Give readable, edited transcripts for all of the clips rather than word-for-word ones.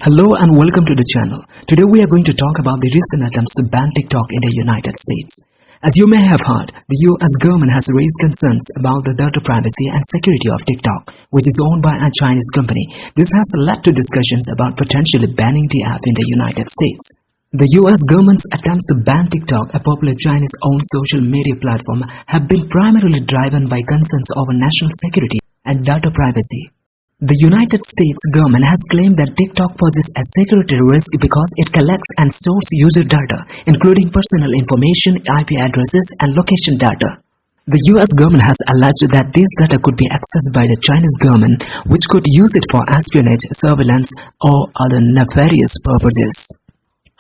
Hello and welcome to the channel. Today we are going to talk about the recent attempts to ban TikTok in the United States. As you may have heard, the US government has raised concerns about the data privacy and security of TikTok, which is owned by a Chinese company. This has led to discussions about potentially banning the app in the United States. The US government's attempts to ban TikTok, a popular Chinese-owned social media platform, have been primarily driven by concerns over national security and data privacy. The United States government has claimed that TikTok poses a security risk because it collects and stores user data, including personal information, IP addresses, and location data. The US government has alleged that this data could be accessed by the Chinese government, which could use it for espionage, surveillance, or other nefarious purposes.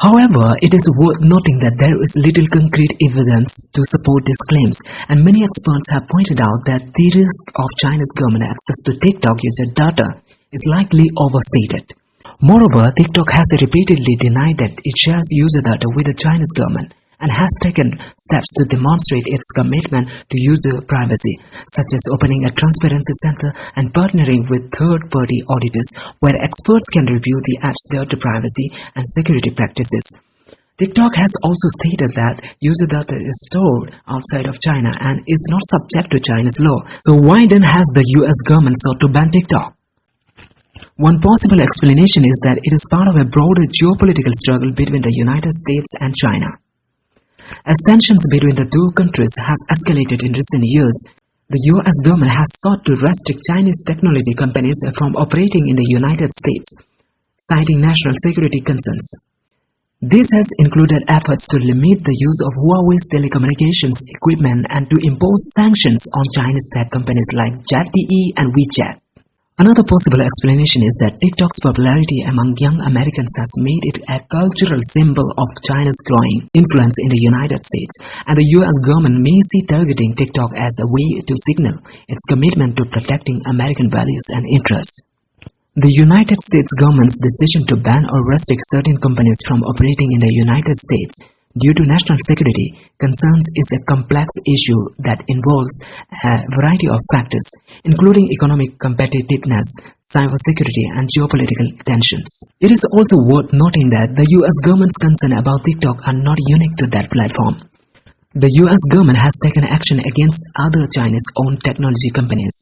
However, it is worth noting that there is little concrete evidence to support these claims, and many experts have pointed out that the risk of China's government access to TikTok user data is likely overstated. Moreover, TikTok has repeatedly denied that it shares user data with the Chinese government and has taken steps to demonstrate its commitment to user privacy, such as opening a transparency center and partnering with third-party auditors where experts can review the app's data privacy and security practices. TikTok has also stated that user data is stored outside of China and is not subject to China's law. So why then has the US government sought to ban TikTok? One possible explanation is that it is part of a broader geopolitical struggle between the United States and China. As tensions between the two countries has escalated in recent years, the US government has sought to restrict Chinese technology companies from operating in the United States, citing national security concerns. This has included efforts to limit the use of Huawei's telecommunications equipment and to impose sanctions on Chinese tech companies like ZTE and WeChat. Another possible explanation is that TikTok's popularity among young Americans has made it a cultural symbol of China's growing influence in the United States, and the US government may see targeting TikTok as a way to signal its commitment to protecting American values and interests. The United States government's decision to ban or restrict certain companies from operating in the United States due to national security concerns is a complex issue that involves a variety of factors, including economic competitiveness, cybersecurity, and geopolitical tensions. It is also worth noting that the US government's concerns about TikTok are not unique to that platform. The US government has taken action against other Chinese-owned technology companies,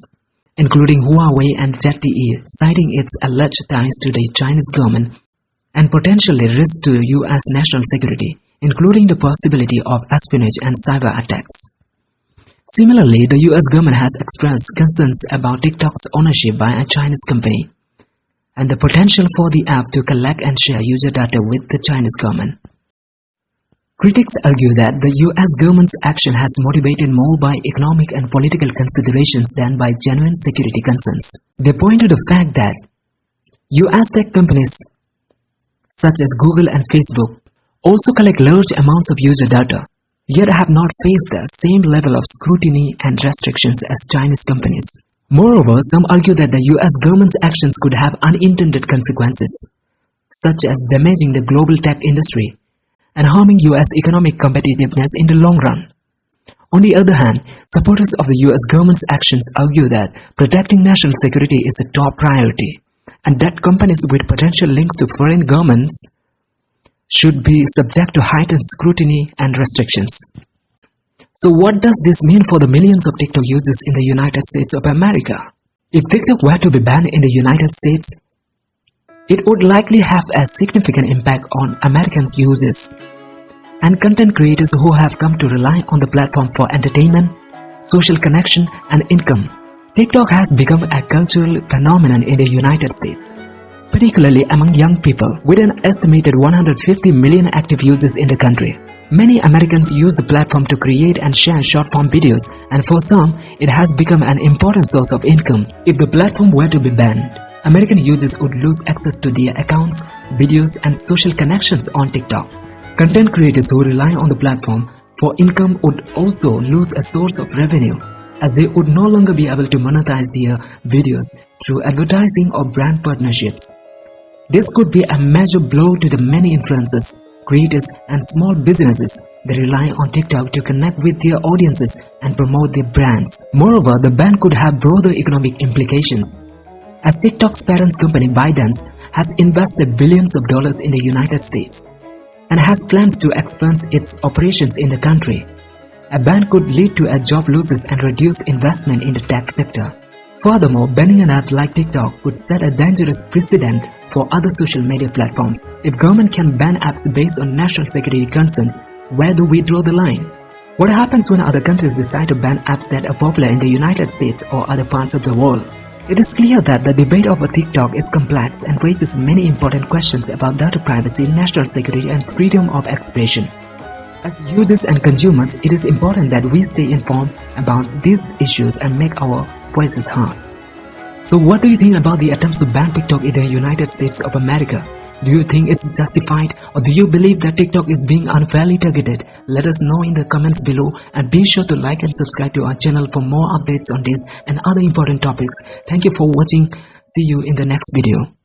including Huawei and ZTE, citing its alleged ties to the Chinese government and potentially risk to US national security, including the possibility of espionage and cyber attacks. Similarly, the US government has expressed concerns about TikTok's ownership by a Chinese company and the potential for the app to collect and share user data with the Chinese government. Critics argue that the US government's action has motivated more by economic and political considerations than by genuine security concerns. They point to the fact that US tech companies such as Google and Facebook also collect large amounts of user data, yet have not faced the same level of scrutiny and restrictions as Chinese companies. Moreover, some argue that the US government's actions could have unintended consequences, such as damaging the global tech industry and harming US economic competitiveness in the long run. On the other hand, supporters of the US government's actions argue that protecting national security is a top priority, and that companies with potential links to foreign governments should be subject to heightened scrutiny and restrictions. So what does this mean for the millions of TikTok users in the United States of America? If TikTok were to be banned in the United States, it would likely have a significant impact on Americans' users and content creators who have come to rely on the platform for entertainment, social connection, and income. TikTok has become a cultural phenomenon in the United States, particularly among young people, with an estimated 150 million active users in the country. Many Americans use the platform to create and share short-form videos, and for some, it has become an important source of income. If the platform were to be banned, American users would lose access to their accounts, videos, and social connections on TikTok. Content creators who rely on the platform for income would also lose a source of revenue, as they would no longer be able to monetize their videos through advertising or brand partnerships. This could be a major blow to the many influencers, creators, and small businesses that rely on TikTok to connect with their audiences and promote their brands. Moreover, the ban could have broader economic implications, as TikTok's parent company ByteDance has invested billions of dollars in the United States and has plans to expand its operations in the country. A ban could lead to a job losses and reduced investment in the tech sector. Furthermore, banning an app like TikTok could set a dangerous precedent for other social media platforms. If government can ban apps based on national security concerns, where do we draw the line? What happens when other countries decide to ban apps that are popular in the United States or other parts of the world? It is clear that the debate over TikTok is complex and raises many important questions about data privacy, national security, and freedom of expression. As users and consumers, it is important that we stay informed about these issues and make our voices heard. So what do you think about the attempts to ban TikTok in the United States of America? Do you think it's justified, or do you believe that TikTok is being unfairly targeted? Let us know in the comments below, and be sure to like and subscribe to our channel for more updates on this and other important topics. Thank you for watching. See you in the next video.